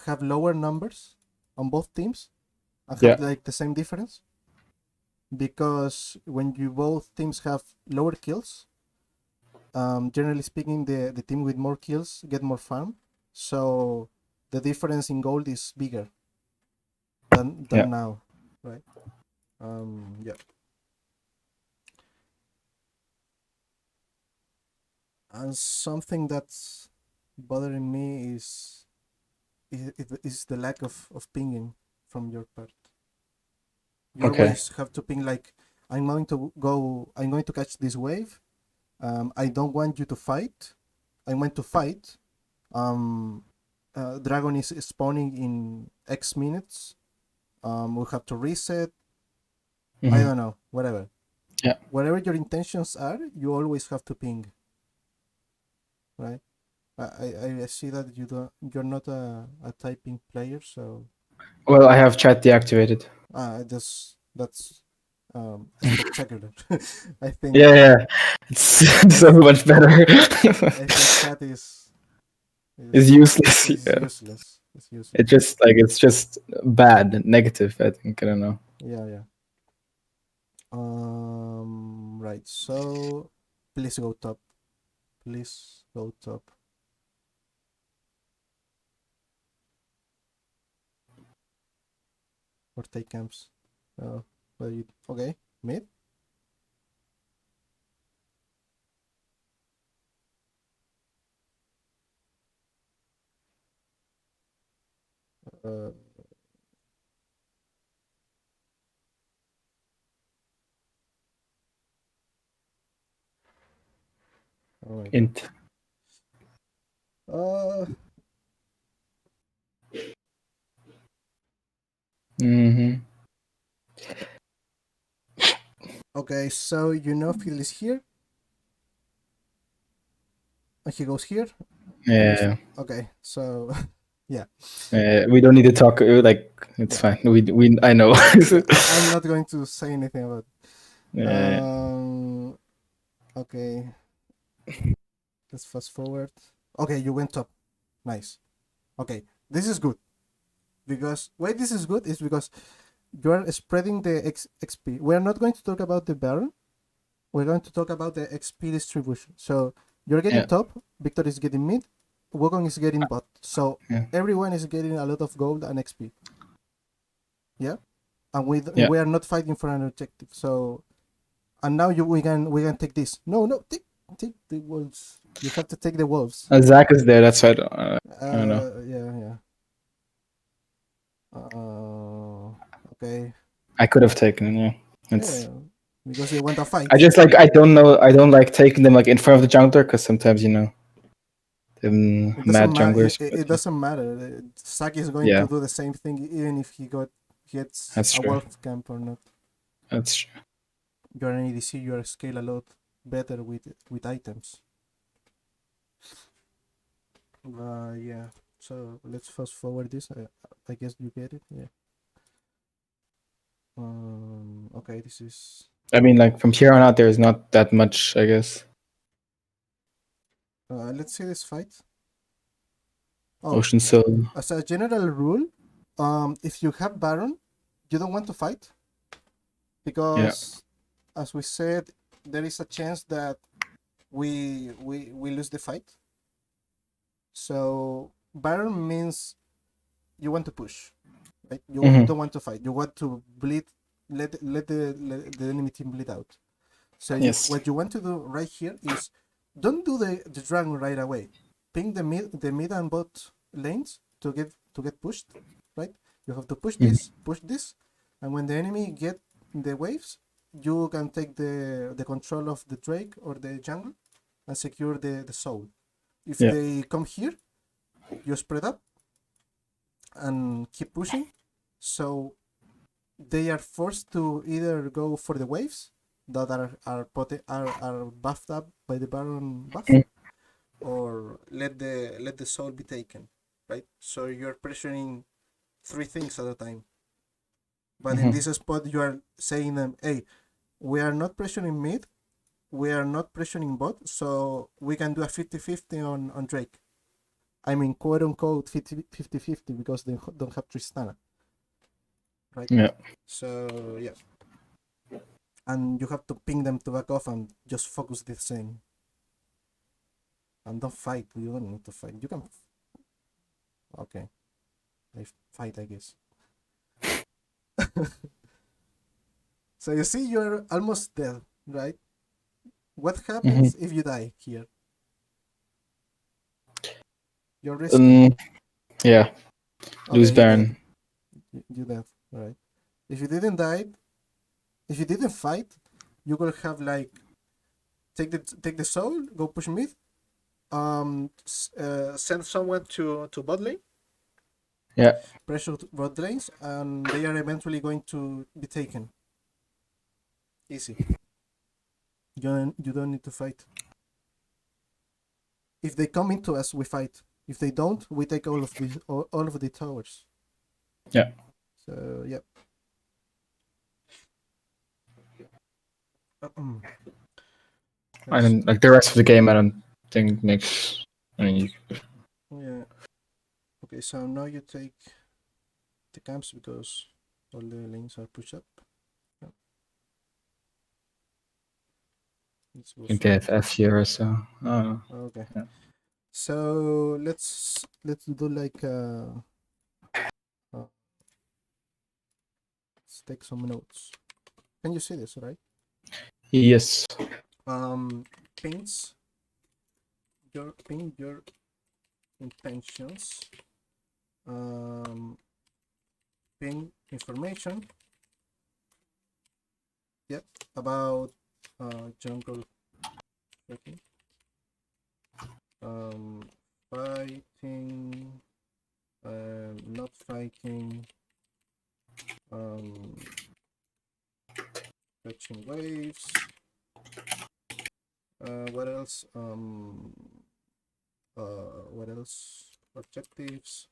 have lower numbers on both teams and have like the same difference, because when you both teams have lower kills, generally speaking, the team with more kills get more farm, so the difference in gold is bigger than now, right? Yeah. And something that's bothering me is the lack of pinging from your part. You Okay. always have to ping like, I'm going to catch this wave. I don't want you to fight. I want to fight. Dragon is spawning in X minutes. We have to reset. I Mhm. don't know, whatever. Yeah. Whatever your intentions are, you always have to ping, right? I see that you're not a typing player, so Well, I have chat deactivated. that's spectacular. I think Yeah, it's so much better. I think chat It's useless. is Yeah. useless. It's It useless. just like it's just bad, negative. I think I don't know. Yeah, yeah. Right. So please go top. Please go top. Or take camps. Okay, mid. Uh, oh my god. Int. Uh, Mm-hmm. okay. So Phil is here, and he goes here. Yeah. Okay. So yeah, We don't need to talk. Like it's yeah. fine. We I know. Yeah. I'm not going to say anything about. Yeah. Okay. Let's fast forward. Okay, you went top. Nice. Okay, this is good because why this is good is because you are spreading the XP. We are not going to talk about the Baron. We're going to talk about the XP distribution. So you're getting Yeah. top. Victor is getting mid. Wukong is getting bot. So Yeah. everyone is getting a lot of gold and XP. Yeah, and Yeah. we are not fighting for an objective. So and now we can take this. No, take the wolves. You have to take the wolves. Zach is there. That's why I don't know. Yeah. Okay. I could have taken it. Yeah. Yeah, It's. because you want a fight. I just like I don't know. I don't like taking them like in front of the jungler because sometimes them It doesn't mad matter. junglers. It doesn't matter. Saki is going Yeah, to do the same thing even if gets that's a true. wolf camp or not. That's true. You're an ADC. You are scale a lot better with items. Yeah. So let's fast forward this. I guess you get it. Yeah. Okay. This is. I mean, like from here on out, there's not that much. I guess. Let's see this fight. Oh, Ocean Soul. as a general rule, if you have Baron, you don't want to fight because, as we said, there is a chance that we lose the fight. So Baron means you want to push, right? You don't want to fight. You want to bleed, let the enemy team bleed out. So Yes. what you want to do right here is don't do the dragon right away. Ping the mid and bot lanes to get pushed, right? You have to push this, and when the enemy get the waves, you can take the control of the Drake or the jungle and secure the soul. If Yeah. they come here, you spread up and keep pushing. So they are forced to either go for the waves that are buffed up by the Baron buff, or let the soul be taken, right? So you're pressuring three things at a time. But in this spot, you are saying them, hey, we are not pressuring mid, we are not pressuring bot, so we can do a 50-50 on Drake. I mean, quote unquote 50-50 because they don't have Tristana, right? Yeah. So yeah, and you have to ping them to back off and just focus the same. And don't fight. You don't need to fight. You can. Okay, I fight, I guess. So you see, you're almost dead, right? What happens if you die here? You're risking. Yeah. Lose Okay, you dead. Baron. You dead, right? If you didn't die, if you didn't fight, you will have like take the soul, go push mid, send someone to bot lane, Yeah. pressure bot lanes, and they are eventually going to be taken. Easy. You don't need to fight. If they come into us, we fight. If they don't, we take all of the towers. Yeah. So yeah. I don't like the rest of the game. I don't think makes. I mean, Yeah. Okay, so now you take the camps because all the lanes are pushed up. Yeah. Let's go I think they have F here or so. Oh. Okay. Yeah. So let's do like let's take some notes. Can you see this, right? Yes. Paints your intentions. Ping information. Yep, about jungle tracking. Fighting, not fighting, fetching waves. What else? What else? Objectives.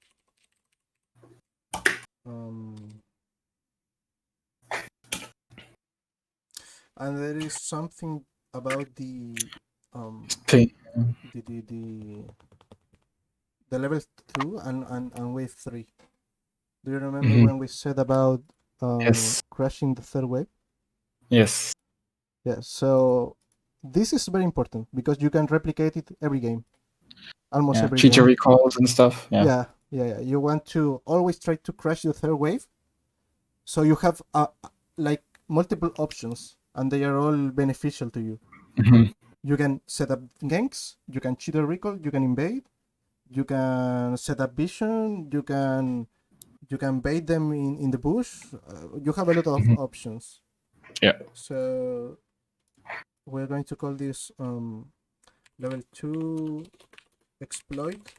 And there is something about the Okay. the level 2 and wave 3. Do you remember when we said about Yes. crashing the third wave? Yes. Yeah, so this is very important because you can replicate it every game. Almost every Feature game. recalls and stuff. Yeah. You want to always try to crash the third wave. So you have like multiple options and they are all beneficial to you. You can set up ganks, you can cheater recall, you can invade, you can set up vision, you can bait them in the bush. You have a lot of options. Yeah. So we're going to call this level 2 exploit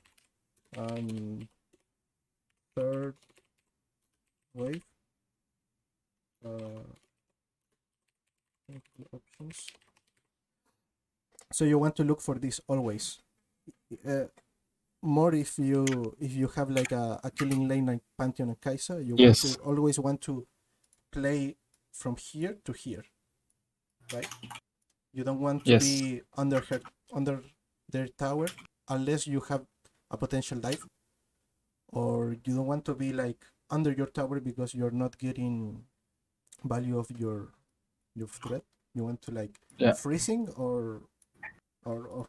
and third wave options. So you want to look for this always. More if you have like a killing lane like Pantheon and Kaisa, you want to always want to play from here to here, right? You don't want to be under their tower unless you have a potential dive, or you don't want to be like under your tower because you're not getting value of your threat. You want to like freezing or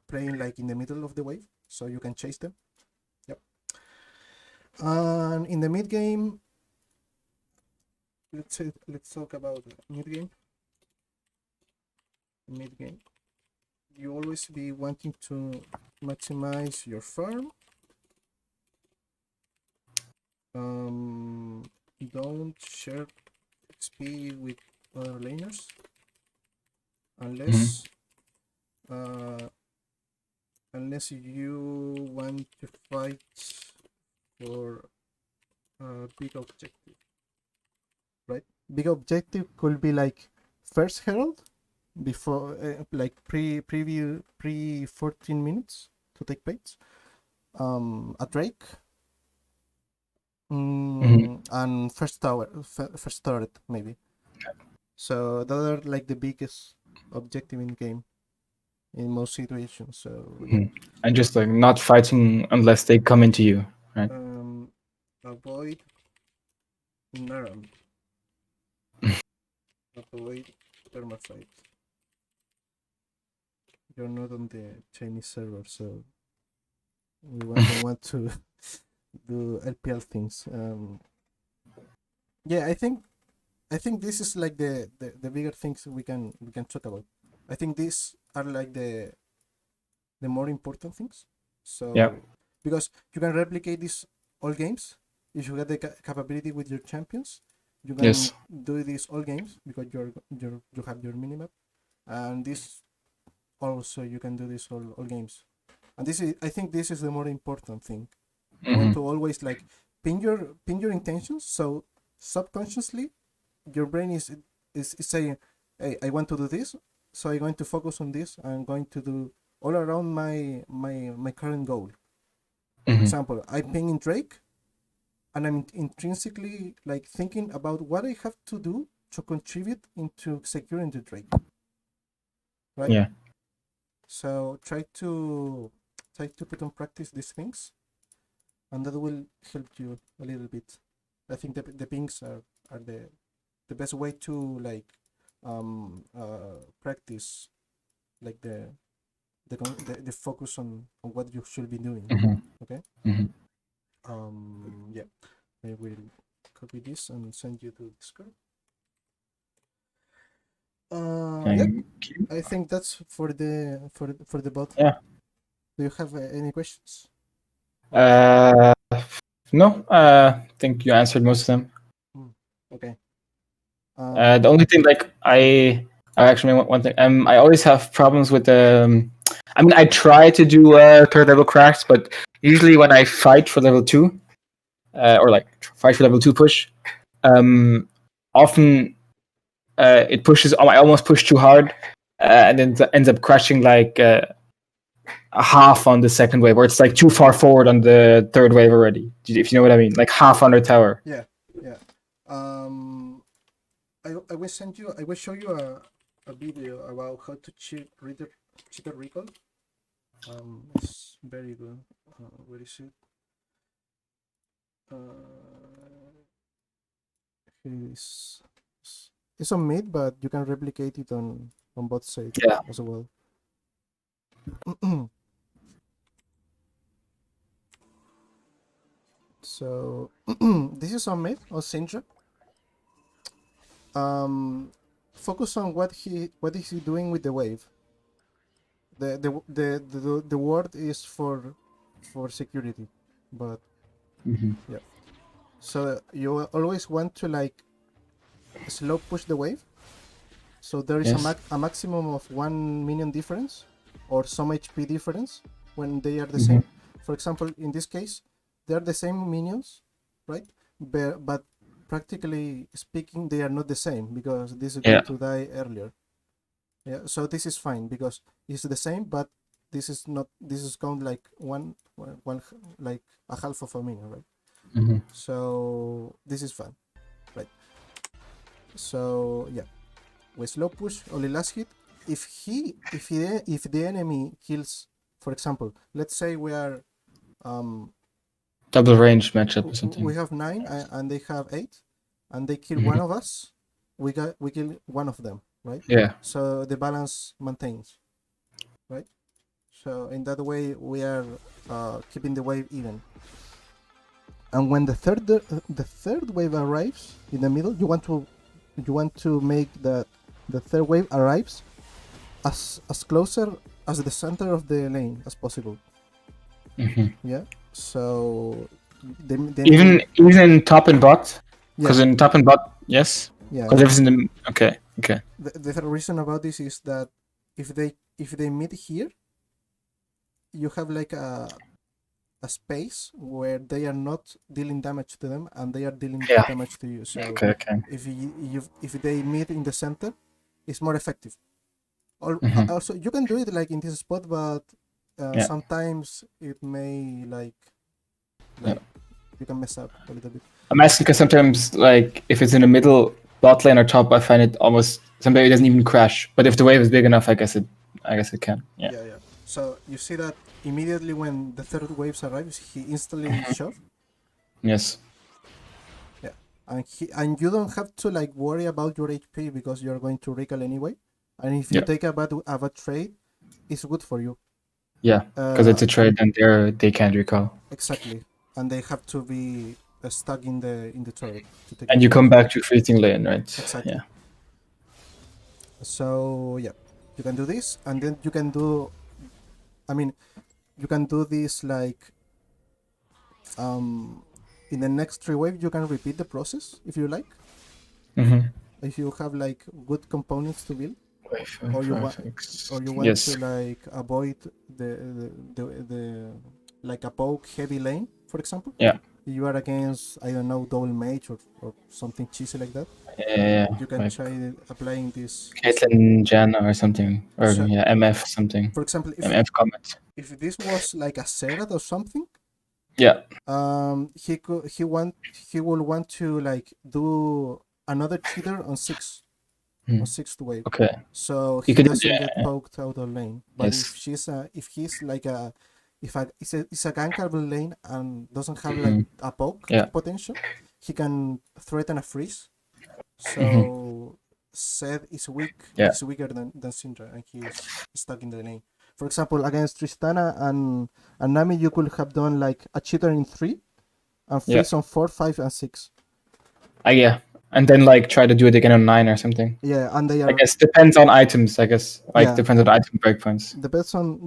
playing like in the middle of the wave so you can chase them. Yep. And in the mid game, let's talk about mid game. Mid game, you always be wanting to maximize your farm. Don't share XP with other laners unless unless you want to fight for a big objective, right? Big objective could be like first herald before like pre 14 minutes to take baits, a drake, and first tower, first turret maybe. So those are like the biggest objective in game in most situations. So yeah. And just like not fighting unless they come into you, right? Avoid Aram. Avoid permafight. You're not on the Chinese server, so we don't want to do LPL things. Yeah, I think I think this is like the bigger things we can talk about. I think these are like the more important things. So Yeah. because you can replicate this all games if you get the capability with your champions. You can Yes. do this all games because you have your minimap, and this also you can do this all games. And this is, I think this is the more important thing. You want to always like pin your intentions, so subconsciously your brain is saying, hey, I want to do this, so I'm going to focus on this. I'm going to do all around my current goal. For example, I ping in Drake, and I'm intrinsically like thinking about what I have to do to contribute into securing the Drake. Right? Yeah. So try to put on practice these things, and that will help you a little bit. I think the pings are the best way to like practice like the focus on what you should be doing. Okay. Yeah, I will copy this and send you to Discord. Yeah, Thank you. I think that's for the bot. Yeah. Do you have any questions? No. I think you answered most of them. Okay. The only thing, like, I actually one thing. I always have problems with the. I mean, I try to do third level cracks, but usually when I fight for level 2, or like fight for level 2 push, often it pushes. I almost push too hard, and then ends up crashing like a half on the second wave, or it's like too far forward on the third wave already. If you know what I mean, like half under tower. Yeah. I will send you. I will show you a video about how to cheat recall. It's very good. Where is it? It's on mid, but you can replicate it on both sides as well. So this is on mid or Syndra. Focus on what is he doing with the wave. The word is for security, but yeah. So you always want to like slow push the wave. So there is a maximum of 1 minion difference or some HP difference when they are the same. For example, in this case, they are the same minions, right? But practically speaking, they are not the same because this is going to die earlier. Yeah, so this is fine because it's the same, but this is not. This is count like one like a half of a minion, right? So this is fine, right? So yeah, with slow push only last hit. If the enemy kills, for example, let's say we are double range matchup or something. We have 9 and they have 8, and they kill one of us. We kill one of them, right? Yeah. So the balance maintains, right? So in that way we are keeping the wave even. And when the third wave arrives in the middle, you want to make the third wave arrives as closer as the center of the lane as possible. Yeah. So even in top and bot, because in top and bot, yes. Yeah. Because if it's in the okay. The reason about this is that if they meet here, you have like a space where they are not dealing damage to them and they are dealing damage to you. So if they meet in the center, it's more effective. Also, you can do it like in this spot, but sometimes it may like you can mess up a little bit. I'm asking because sometimes, like, if it's in the middle, bot lane or top, I find it almost sometimes it doesn't even crash. But if the wave is big enough, I guess it can. Yeah. So you see that immediately when the third wave arrives, he instantly shove. Yes. Yeah, and you don't have to like worry about your HP because you're going to recall anyway. And if you take a bad trade, it's good for you. Yeah, because it's a trade and they can't recall. Exactly, and they have to be stuck in the turret. To take And you advantage. come back to freezing lane, right? Exactly. Yeah. So yeah, you can do this, and then you can do. I mean, you can do this like in the next 3 waves. You can repeat the process if you like. Mm-hmm. If you have like good components to build, or you want Yes. to like avoid the like a poke heavy lane, for example. Yeah. You are against, I don't know, double mage or something cheesy like that. Yeah. You can Like try applying this. Caitlyn Janna or something. Or So- yeah, MF something. For example, MF comment. if this was like a Serad or something, Yeah. he will want to like do another cheater on 6 Hmm. on 6th wave, Okay. so You he could- doesn't yeah, get yeah. poked out of lane. But Yes. if he's like it's a gankable lane and doesn't have like a poke Yeah. potential, he can threaten a freeze. So Seth is weak. Yeah. He's weaker than Syndra, and he's stuck in the lane. For example, against Tristana and Nami, you could have done like a cheater in 3 and Yeah. freeze on 4, 5, and 6. Yeah. And then like try to do it again on 9 or something. Yeah, and they I are guess depends on items, I guess. Like Yeah. depends on item breakpoints. depends on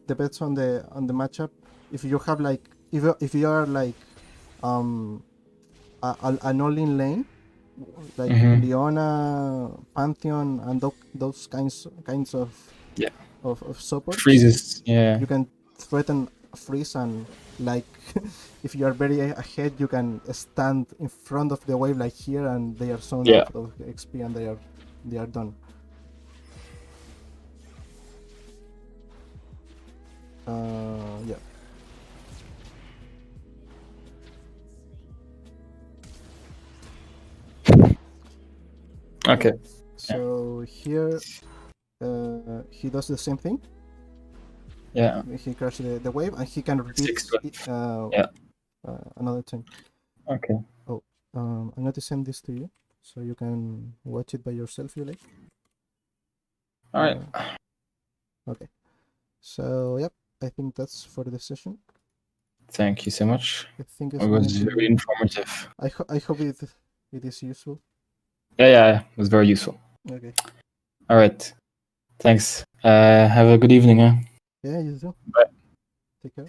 depends on the matchup. If you have like if you are like an all-in lane like Leona, Pantheon, and those kinds of Yeah. of support, Freezes. Yeah. you can threaten a freeze, and like if you are very ahead, you can stand in front of the wave like here, and they are shown Yeah. out of XP, and they are done. Yeah. Okay. So here he does the same thing. Yeah. He crashes the wave, and he can repeat 6 another time. Okay. I'm going to send this to you so you can watch it by yourself if you like. All right. Okay. So yep, I think that's for the session. Thank you so much. I think it's It was going to very be- informative. I hope it is useful. Yeah, it was very useful. Okay. All right. Thanks. Have a good evening. Yeah, you too. Bye. Take care.